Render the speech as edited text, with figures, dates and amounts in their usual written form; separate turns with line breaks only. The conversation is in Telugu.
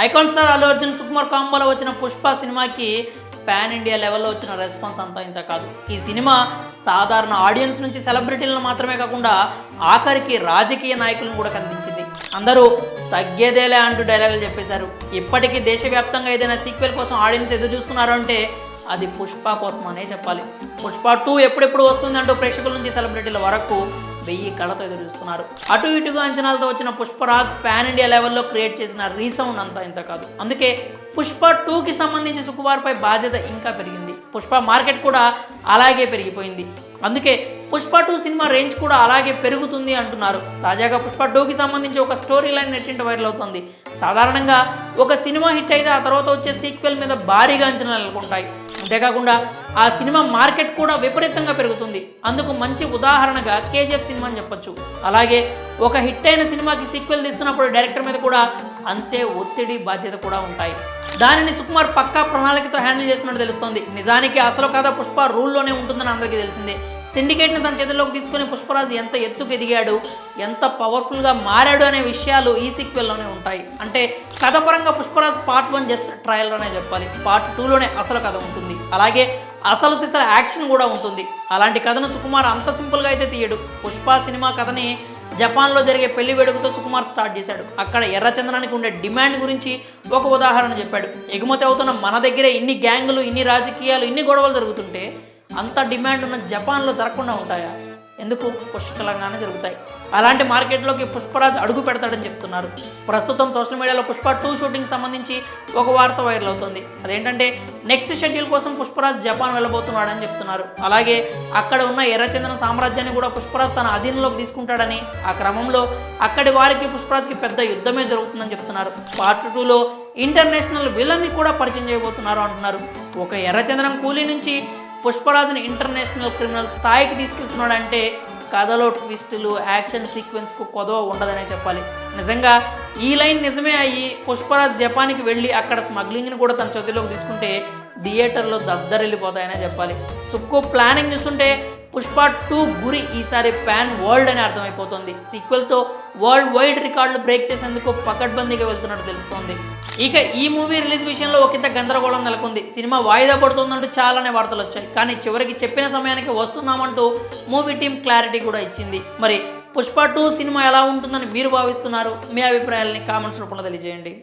ఐకాన్ స్టార్ అల్లు అర్జున్ సుకుమార్ కాంబోలో వచ్చిన పుష్ప సినిమాకి పాన్ ఇండియా లెవెల్లో వచ్చిన రెస్పాన్స్ అంతా ఇంత కాదు. ఈ సినిమా సాధారణ ఆడియన్స్ నుంచి సెలబ్రిటీలను మాత్రమే కాకుండా ఆఖరికి రాజకీయ నాయకులను కూడా కనిపించింది. అందరూ తగ్గేదేలే అంటూ డైలాగులు చెప్పేశారు. ఇప్పటికీ దేశవ్యాప్తంగా ఏదైనా సీక్వెల్ కోసం ఆడియన్స్ ఎదురు చూస్తున్నారు అంటే అది పుష్ప కోసం అనే చెప్పాలి. పుష్ప 2 ఎప్పుడెప్పుడు వస్తుంది అంటూ ప్రేక్షకుల నుంచి సెలబ్రిటీల వరకు 1000 కళతో ఎదురు చూస్తున్నారు. అటు ఇటుగా అంచనాలతో వచ్చిన పుష్పరాజ్ పాన్ ఇండియా లెవెల్లో క్రియేట్ చేసిన రీసౌండ్ అంతా ఇంత కాదు. అందుకే పుష్ప 2కి సంబంధించి సుకుమార్పై బాధ్యత ఇంకా పెరిగింది. పుష్ప మార్కెట్ కూడా అలాగే పెరిగిపోయింది. అందుకే పుష్ప 2 సినిమా రేంజ్ కూడా అలాగే పెరుగుతుంది అంటున్నారు. తాజాగా పుష్ప 2కి సంబంధించి ఒక స్టోరీ లైన్ నెట్టింట వైరల్ అవుతుంది. సాధారణంగా ఒక సినిమా హిట్ అయితే ఆ తర్వాత వచ్చే సీక్వెల్ మీద భారీగా అంచనాలు నెలకొంటాయి. అంతేకాకుండా ఆ సినిమా మార్కెట్ కూడా విపరీతంగా పెరుగుతుంది. అందుకు మంచి ఉదాహరణగా కేజీఎఫ్ సినిమా అని చెప్పొచ్చు. అలాగే ఒక హిట్ అయిన సినిమాకి సీక్వెల్ తీస్తున్నప్పుడు డైరెక్టర్ మీద కూడా అంతే ఒత్తిడి బాధ్యత కూడా ఉంటాయి. దానిని సుకుమార్ పక్కా ప్రణాళికతో హ్యాండిల్ చేస్తున్నట్టు తెలుస్తోంది. నిజానికి అసలు కథ పుష్ప రూల్లోనే ఉంటుందని అందరికీ తెలిసిందే. సిండికేట్ని తన చేతుల్లోకి తీసుకుని పుష్పరాజ్ ఎంత ఎత్తుకు ఎదిగాడు, ఎంత పవర్ఫుల్గా మారాడు అనే విషయాలు ఈ సీక్వెల్లోనే ఉంటాయి. అంటే కథ పరంగా పుష్పరాజ్ పార్ట్ 1 జస్ట్ ట్రయల్లోనే చెప్పాలి. పార్ట్ 2లోనే అసలు కథ ఉంటుంది. అలాగే అసలు సిసల యాక్షన్ కూడా ఉంటుంది. అలాంటి కథను సుకుమార్ అంత సింపుల్గా అయితే తీయడు. పుష్ప సినిమా కథని జపాన్లో జరిగే పెళ్లి వేడుకతో సుకుమార్ స్టార్ట్ చేశాడు. అక్కడ ఎర్రచందనానికి ఉండే డిమాండ్ గురించి ఒక ఉదాహరణ చెప్పాడు. ఎగుమతి అవుతున్న మన దగ్గరే ఇన్ని గ్యాంగులు, ఇన్ని రాజకీయాలు, ఇన్ని గొడవలు జరుగుతుంటే అంత డిమాండ్ ఉన్న జపాన్లో జరగకుండా ఉంటాయా? ఎందుకు? పుష్కలంగానే జరుగుతాయి. అలాంటి మార్కెట్లోకి పుష్పరాజ్ అడుగు పెడతాడని చెప్తున్నారు. ప్రస్తుతం సోషల్ మీడియాలో పుష్ప 2 షూటింగ్ సంబంధించి ఒక వార్త వైరల్ అవుతుంది. అదేంటంటే నెక్స్ట్ షెడ్యూల్ కోసం పుష్పరాజ్ జపాన్ వెళ్ళబోతున్నాడని చెప్తున్నారు. అలాగే అక్కడ ఉన్న ఎర్రచందన సామ్రాజ్యాన్ని కూడా పుష్పరాజ్ తన అధీనంలోకి తీసుకుంటాడని, ఆ క్రమంలో అక్కడి వారికి పుష్పరాజ్కి పెద్ద యుద్ధమే జరుగుతుందని చెప్తున్నారు. పార్ట్ 2లో ఇంటర్నేషనల్ విలన్ని కూడా పరిచయం చేయబోతున్నారు అంటున్నారు. ఒక ఎర్రచందనం కూలీ నుంచి పుష్పరాజ్ని ఇంటర్నేషనల్ క్రిమినల్ స్థాయికి తీసుకెళ్తున్నాడంటే కథలో ట్విస్టులు, యాక్షన్ సీక్వెన్స్కు కొదవ ఉండదనే చెప్పాలి. నిజంగా ఈ లైన్ నిజమే అయ్యి పుష్పరాజ్ జపాన్కి వెళ్ళి అక్కడ స్మగ్లింగ్ని కూడా తన చేతిలోకి తీసుకుంటే థియేటర్లో దద్దరిల్లిపోతాయనే చెప్పాలి. సుక్కు ప్లానింగ్ చూస్తుంటే పుష్ప 2 గురి ఈసారి పాన్ వరల్డ్ అని అర్థమైపోతుంది. సీక్వెల్తో వరల్డ్ వైడ్ రికార్డులు బ్రేక్ చేసేందుకు పకడ్బందీగా వెళ్తున్నట్టు తెలుస్తోంది. ఇక ఈ మూవీ రిలీజ్ విషయంలో ఒకంత గందరగోళం నెలకొంది. సినిమా వాయిదా పడుతుందంటూ చాలానే వార్తలు వచ్చాయి. కానీ చివరికి చెప్పిన సమయానికి వస్తున్నామంటూ మూవీ టీం క్లారిటీ కూడా ఇచ్చింది. మరి పుష్ప 2 సినిమా ఎలా ఉంటుందని మీరు భావిస్తున్నారు? మీ అభిప్రాయాలని కామెంట్స్ రూపంలో తెలియజేయండి.